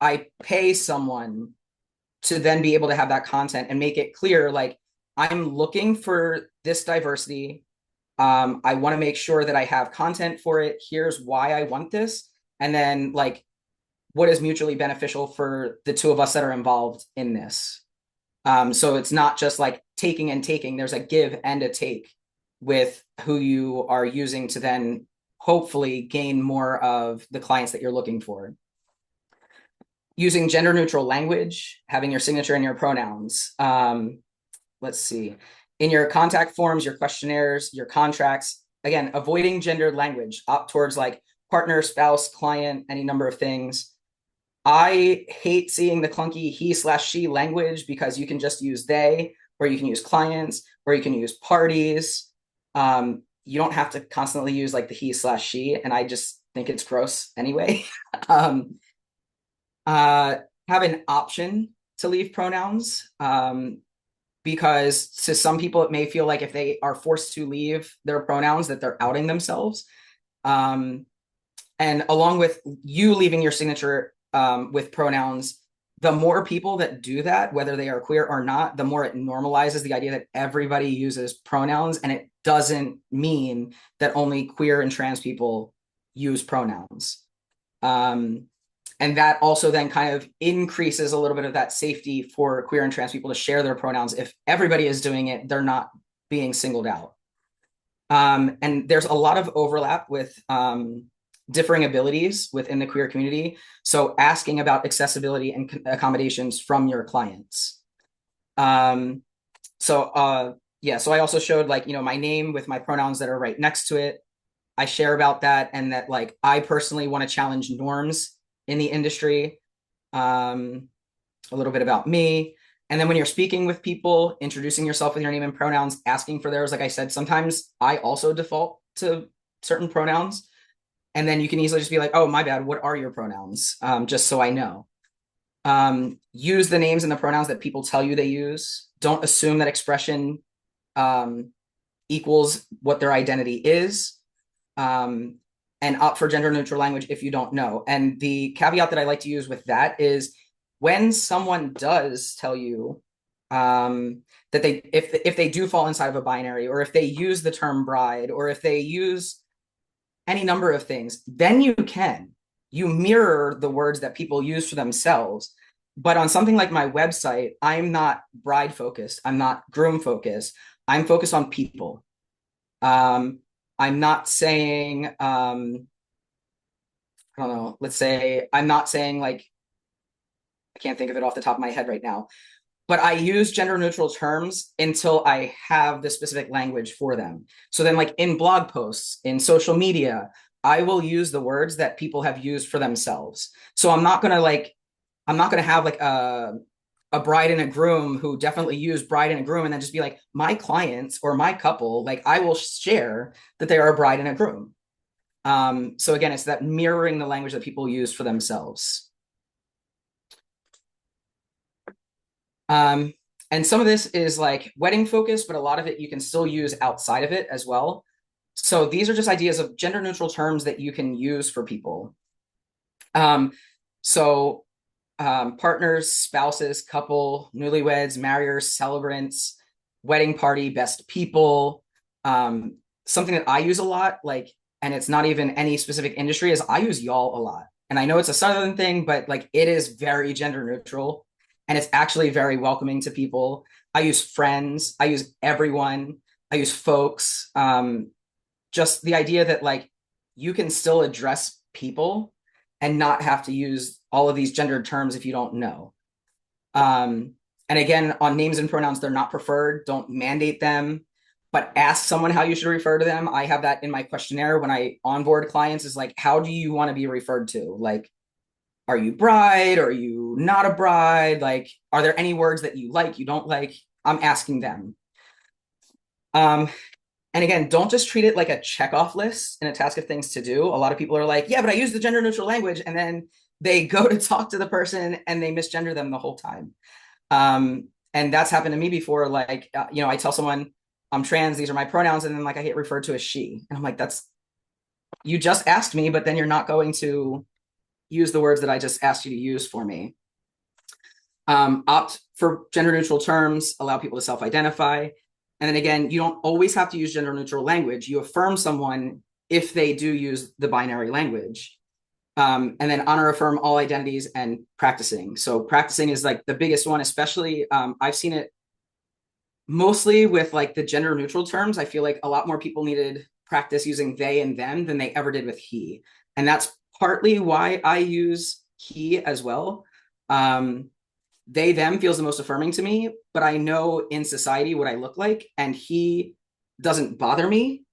Speaker 2: I pay someone to then be able to have that content and make it clear, like I'm looking for this diversity. I want to make sure that I have content for it. Here's why I want this. And then like, what is mutually beneficial for the two of us that are involved in this. So it's not just like taking and taking, there's a give and a take with who you are using to then hopefully gain more of the clients that you're looking for. Using gender neutral language, having your signature and your pronouns. Let's see. In your contact forms, your questionnaires, your contracts, again, avoiding gendered language, opt towards like partner, spouse, client, any number of things. I hate seeing the clunky he/she language because you can just use they, or you can use clients, or you can use parties. You don't have to constantly use like the he/she, and I just think it's gross anyway. um, have an option to leave pronouns, because to some people it may feel like if they are forced to leave their pronouns that they're outing themselves. And along with you leaving your signature with pronouns, the more people that do that, whether they are queer or not, the more it normalizes the idea that everybody uses pronouns, and it doesn't mean that only queer and trans people use pronouns. And that also then kind of increases a little bit of that safety for queer and trans people to share their pronouns. If everybody is doing it, they're not being singled out. And there's a lot of overlap with differing abilities within the queer community. So asking about accessibility and accommodations from your clients. So I also showed like, my name with my pronouns that are right next to it. I share about that, and that like, I personally want to challenge norms in the industry. A little bit about me. And then when you're speaking with people, introducing yourself with your name and pronouns, asking for theirs. Like I said, sometimes I also default to certain pronouns. And then you can easily just be like, oh, my bad, what are your pronouns? Just so I know. Use the names and the pronouns that people tell you they use. Don't assume that expression equals what their identity is. And opt for gender neutral language if you don't know. And the caveat that I like to use with that is when someone does tell you that if they do fall inside of a binary, or if they use the term bride, or if they use any number of things, then you mirror the words that people use for themselves. But on something like my website, I'm not bride focused. I'm not groom focused. I'm focused on people. I'm not saying, I don't know, let's say, I'm not saying like, I can't think of it off the top of my head right now, but I use gender neutral terms until I have the specific language for them. So then like in blog posts, in social media, I will use the words that people have used for themselves. So I'm not going to have like a bride and a groom who definitely use bride and a groom and then just be like, my clients or my couple, like I will share that they are a bride and a groom. So again, it's that mirroring the language that people use for themselves. And some of this is like wedding focused, but a lot of it you can still use outside of it as well. So these are just ideas of gender neutral terms that you can use for people. Partners, spouses, couple, newlyweds, marriers, celebrants, wedding party, best people. Something that I use a lot, like, and it's not even any specific industry, is I use y'all a lot. And I know it's a Southern thing, but like it is very gender neutral, and it's actually very welcoming to people. I use friends, I use everyone, I use folks. Just the idea that like you can still address people and not have to use all of these gendered terms if you don't know. And again, on names and pronouns, they're not preferred. Don't mandate them, but ask someone how you should refer to them. I have that in my questionnaire when I onboard clients, is like, how do you want to be referred to? Like, are you bride? Are you not a bride? Like, are there any words that you like, you don't like? I'm asking them. And again, don't just treat it like a checkoff list and a task of things to do. A lot of people are like, yeah, but I use the gender neutral language. And then they go to talk to the person and they misgender them the whole time. And that's happened to me before. Like, I tell someone I'm trans, these are my pronouns. And then like I get referred to as she. And I'm like, you just asked me, but then you're not going to use the words that I just asked you to use for me. Opt for gender neutral terms, allow people to self-identify. And then again, you don't always have to use gender neutral language. You affirm someone if they do use the binary language. And then honor, affirm all identities, and practicing. So practicing is like the biggest one, especially I've seen it mostly with like the gender neutral terms. I feel like a lot more people needed practice using they and them than they ever did with he. And that's partly why I use he as well. They, them feels the most affirming to me, but I know in society what I look like, and he doesn't bother me.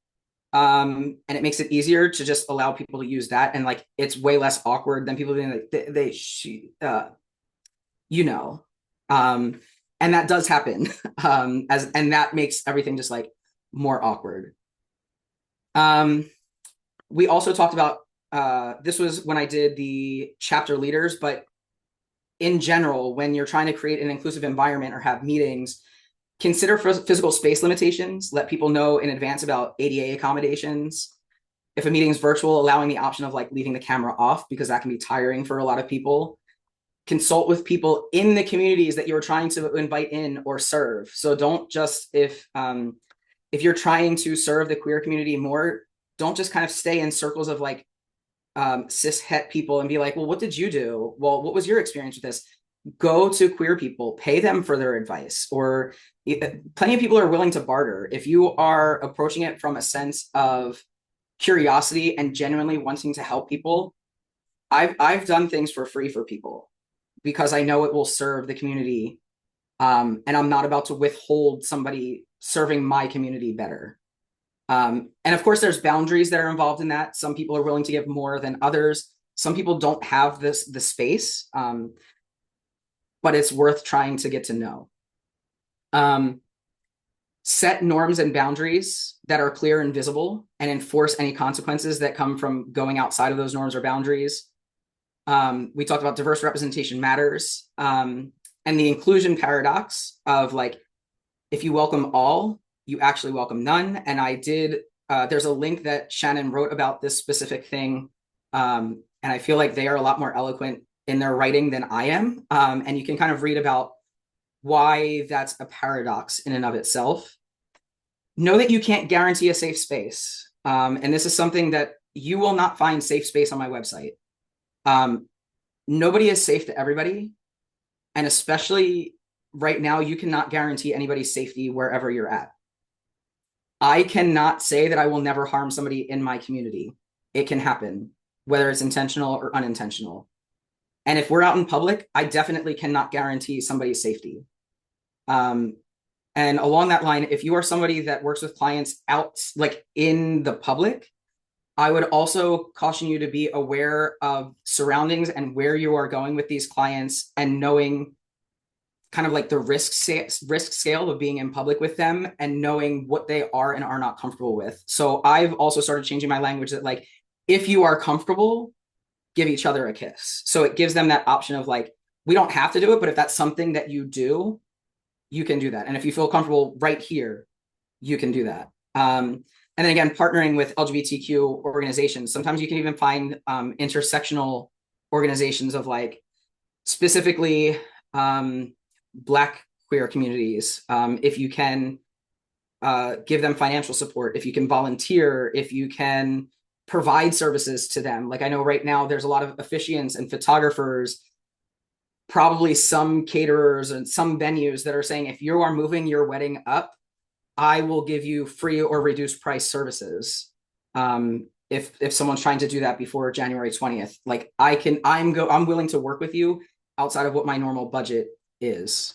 Speaker 2: And it makes it easier to just allow people to use that. And like, it's way less awkward than people being like, you know, and that does happen. And that makes everything just like more awkward. We also talked about, this was when I did the chapter leaders, but in general, when you're trying to create an inclusive environment or have meetings, consider physical space limitations. Let people know in advance about ADA accommodations. If a meeting is virtual, allowing the option of like leaving the camera off, because that can be tiring for a lot of people. Consult with people in the communities that you're trying to invite in or serve. So don't just, if you're trying to serve the queer community more, don't just kind of stay in circles of like cis het people and be like, well, what did you do? Well, what was your experience with this? Go to queer people, pay them for their advice, or plenty of people are willing to barter. If you are approaching it from a sense of curiosity and genuinely wanting to help people, I've done things for free for people because I know it will serve the community. And I'm not about to withhold somebody serving my community better. And of course, there's boundaries that are involved in that. Some people are willing to give more than others. Some people don't have the space, but it's worth trying to get to know. Set norms and boundaries that are clear and visible, and enforce any consequences that come from going outside of those norms or boundaries. We talked about diverse representation matters, and the inclusion paradox of like, if you welcome all, you actually welcome none. And I did, there's a link that Shannon wrote about this specific thing. And I feel like they are a lot more eloquent in their writing than I am. And you can kind of read about why that's a paradox in and of itself. Know that you can't guarantee a safe space. And this is something that you will not find safe space on my website. Nobody is safe to everybody. And especially right now, you cannot guarantee anybody's safety wherever you're at. I cannot say that I will never harm somebody in my community. It can happen, whether it's intentional or unintentional. And if we're out in public, I definitely cannot guarantee somebody's safety. And along that line, if you are somebody that works with clients out, like in the public, I would also caution you to be aware of surroundings and where you are going with these clients, and knowing kind of like the risk scale of being in public with them, and knowing what they are and are not comfortable with. So I've also started changing my language that like, if you are comfortable, give each other a kiss. So it gives them that option of like, we don't have to do it, but if that's something that you do, you can do that. And if you feel comfortable right here, you can do that. And then again, partnering with LGBTQ organizations. Sometimes you can even find intersectional organizations of like specifically Black queer communities. If you can give them financial support, if you can volunteer, if you can provide services to them. Like I know right now there's a lot of officiants and photographers, probably some caterers and some venues that are saying, if you are moving your wedding up, I will give you free or reduced price services. If someone's trying to do that before January 20th, like I'm willing to work with you outside of what my normal budget is.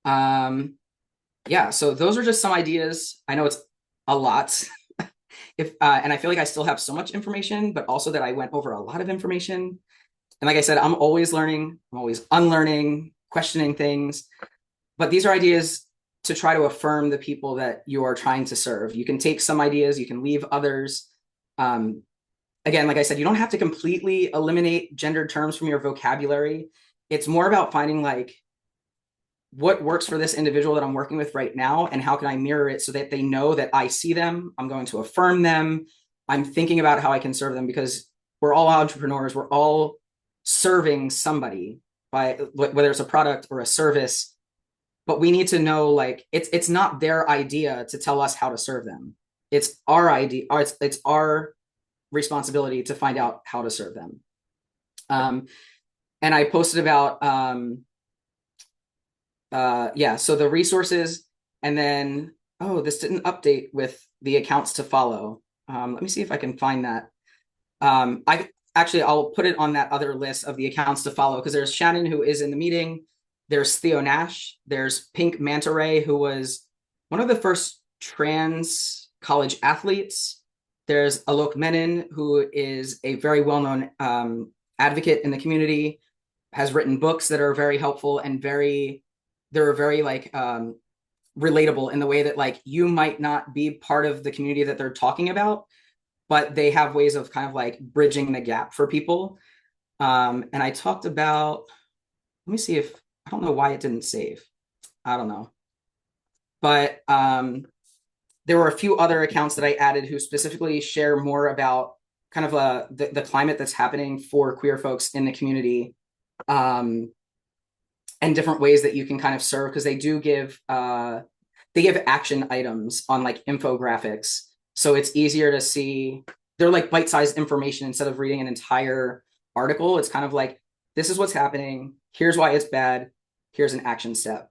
Speaker 2: Yeah, so those are just some ideas. I know it's a lot. And I feel like I still have so much information, but also that I went over a lot of information. And like I said, I'm always learning, I'm always unlearning, questioning things. But these are ideas to try to affirm the people that you are trying to serve. You can take some ideas, you can leave others. Again, like I said, you don't have to completely eliminate gendered terms from your vocabulary. It's more about finding like what works for this individual that I'm working with right now, and how can I mirror it so that they know that I see them, I'm going to affirm them, I'm thinking about how I can serve them, because we're all entrepreneurs, we're all serving somebody by whether it's a product or a service, but we need to know like it's not their idea to tell us how to serve them. It's our idea, or it's our responsibility to find out how to serve them. And I posted about so the resources, and then this didn't update with the accounts to follow. Let me see if I can find that. I'll put it on that other list of the accounts to follow, because there's Shannon, who is in the meeting. There's Theo Nash. There's Pink Manta Ray, who was one of the first trans college athletes. There's Alok Menon, who is a very well-known advocate in the community, has written books that are very helpful and they're very like relatable in the way that like you might not be part of the community that they're talking about, but they have ways of kind of like bridging the gap for people. And I talked about, let me see if, I don't know why it didn't save. I don't know. But there were a few other accounts that I added who specifically share more about kind of the climate that's happening for queer folks in the community, and different ways that you can kind of serve, because they give action items on like infographics. So it's easier to see. They're like bite-sized information instead of reading an entire article. It's kind of like, this is what's happening. Here's why it's bad. Here's an action step.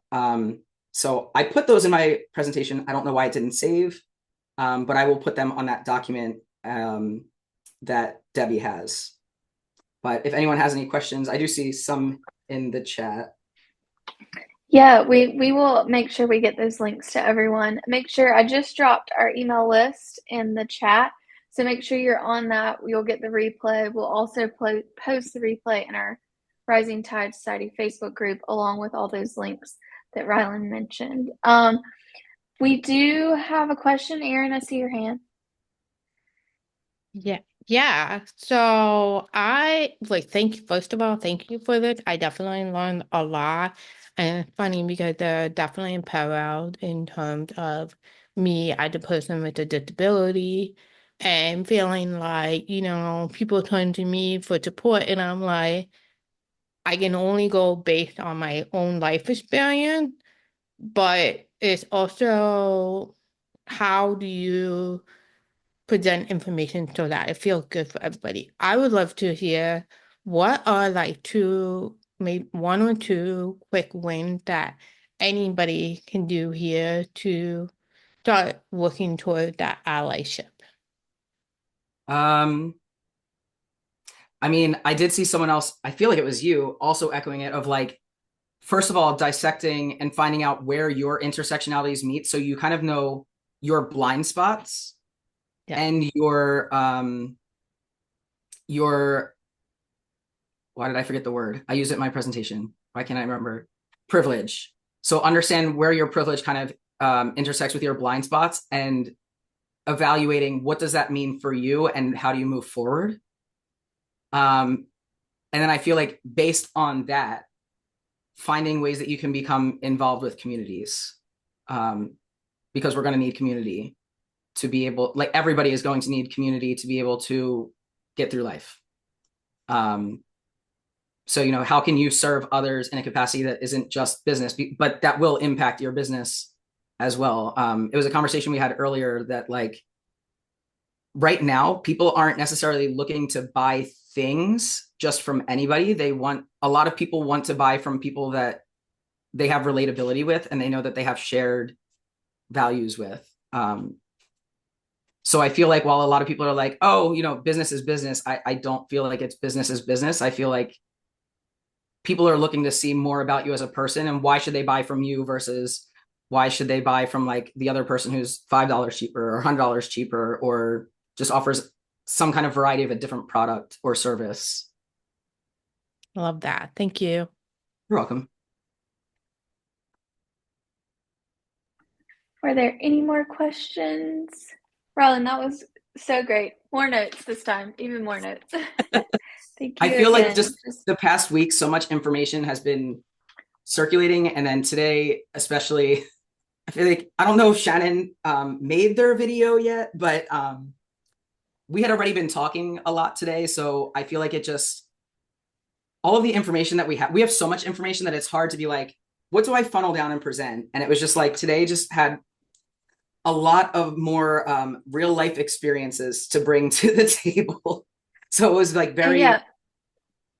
Speaker 2: So I put those in my presentation. I don't know why it didn't save, but I will put them on that document that Debbie has. But if anyone has any questions, I do see some in the chat.
Speaker 1: Yeah, we will make sure we get those links to everyone. Make sure, I just dropped our email list in the chat, so make sure you're on that. You'll get the replay. We'll also post the replay in our Rising Tide Society Facebook group, along with all those links that Rylan mentioned. We do have a question. Erin, I see your hand.
Speaker 3: Yeah. So I like first of all, thank you for this. I definitely learned a lot. And it's funny because they're definitely parallel in terms of me as a person with a disability and feeling like, people turn to me for support, and I'm like, I can only go based on my own life experience, but it's also, how do you present information so that it feels good for everybody? I would love to hear, what are like maybe one or two quick wins that anybody can do here to start working toward that allyship?
Speaker 2: I mean, I did see someone else, I feel like it was you, also echoing it, of like, first of all, dissecting and finding out where your intersectionalities meet, so you kind of know your blind spots. Yeah. And your why did I forget the word? I use it in my presentation. Why can't I remember? Privilege. So understand where your privilege kind of intersects with your blind spots, and evaluating what does that mean for you and how do you move forward. And then I feel like based on that, finding ways that you can become involved with communities, because we're going to need community to be able, like everybody is going to need community to be able to get through life. So, how can you serve others in a capacity that isn't just business, but that will impact your business as well? It was a conversation we had earlier that like right now, people aren't necessarily looking to buy things just from anybody. A lot of people want to buy from people that they have relatability with, and they know that they have shared values with. So I feel like while a lot of people are like, oh, business is business, I don't feel like it's business is business. I feel like people are looking to see more about you as a person, and why should they buy from you versus why should they buy from like the other person who's $5 cheaper or $100 cheaper, or just offers some kind of variety of a different product or service.
Speaker 3: I love that. Thank you.
Speaker 2: You're welcome.
Speaker 1: Were there any more questions? Rylan, that was so great. More notes this time, even more notes. Thank you.
Speaker 2: I feel like just the past week, so much information has been circulating. And then today, especially, I feel like, I don't know if Shannon made their video yet, but we had already been talking a lot today. So I feel like it just, all of the information that we have so much information that it's hard to be like, what do I funnel down and present? And it was just like, today just had a lot of more real life experiences to bring to the table. So it was like very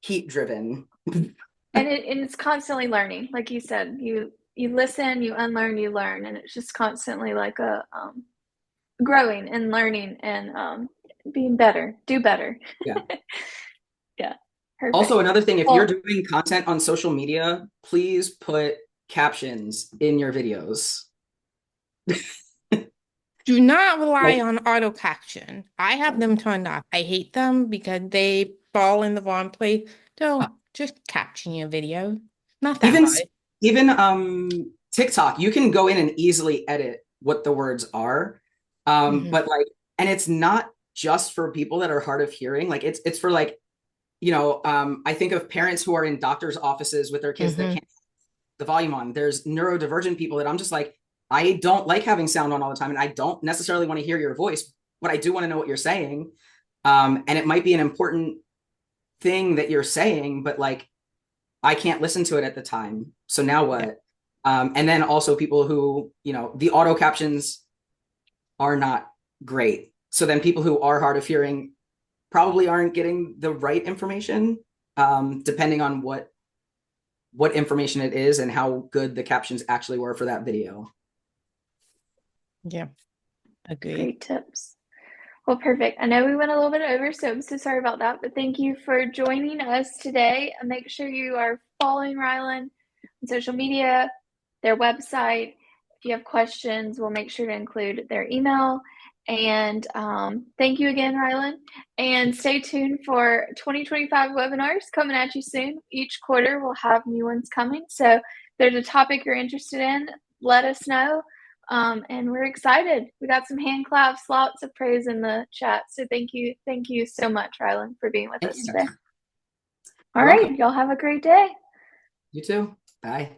Speaker 2: heat driven.
Speaker 1: And it's constantly learning. Like you said, you listen, you unlearn, you learn. And it's just constantly like a growing and learning and being better, do better.
Speaker 2: Yeah.
Speaker 1: Yeah. Perfect.
Speaker 2: Also, another thing, if you're doing content on social media, please put captions in your videos.
Speaker 3: Do not rely on auto caption. I have them turned off. I hate them because they fall in the wrong place. So just caption your video. Not that hard.
Speaker 2: Even TikTok, you can go in and easily edit what the words are. But like, and it's not just for people that are hard of hearing. Like it's for like, I think of parents who are in doctors' offices with their kids that can't have the volume on. There's neurodivergent people that I'm just like, I don't like having sound on all the time, and I don't necessarily want to hear your voice, but I do want to know what you're saying. And it might be an important thing that you're saying, but like, I can't listen to it at the time. So now what? And then also people who, the auto captions are not great. So then people who are hard of hearing probably aren't getting the right information, depending on what information it is and how good the captions actually were for that video.
Speaker 3: Yeah, agreed.
Speaker 1: Great tips. Well, perfect. I know we went a little bit over, so I'm so sorry about that. But thank you for joining us today. And make sure you are following Rylan on social media, their website. If you have questions, we'll make sure to include their email. And thank you again, Rylan. And stay tuned for 2025 webinars coming at you soon. Each quarter, we'll have new ones coming. So if there's a topic you're interested in, let us know. And we're excited. We got some hand claps, lots of praise in the chat. So thank you so much, Rylan, for being with us today. All right, y'all have a great day.
Speaker 2: You too. Bye.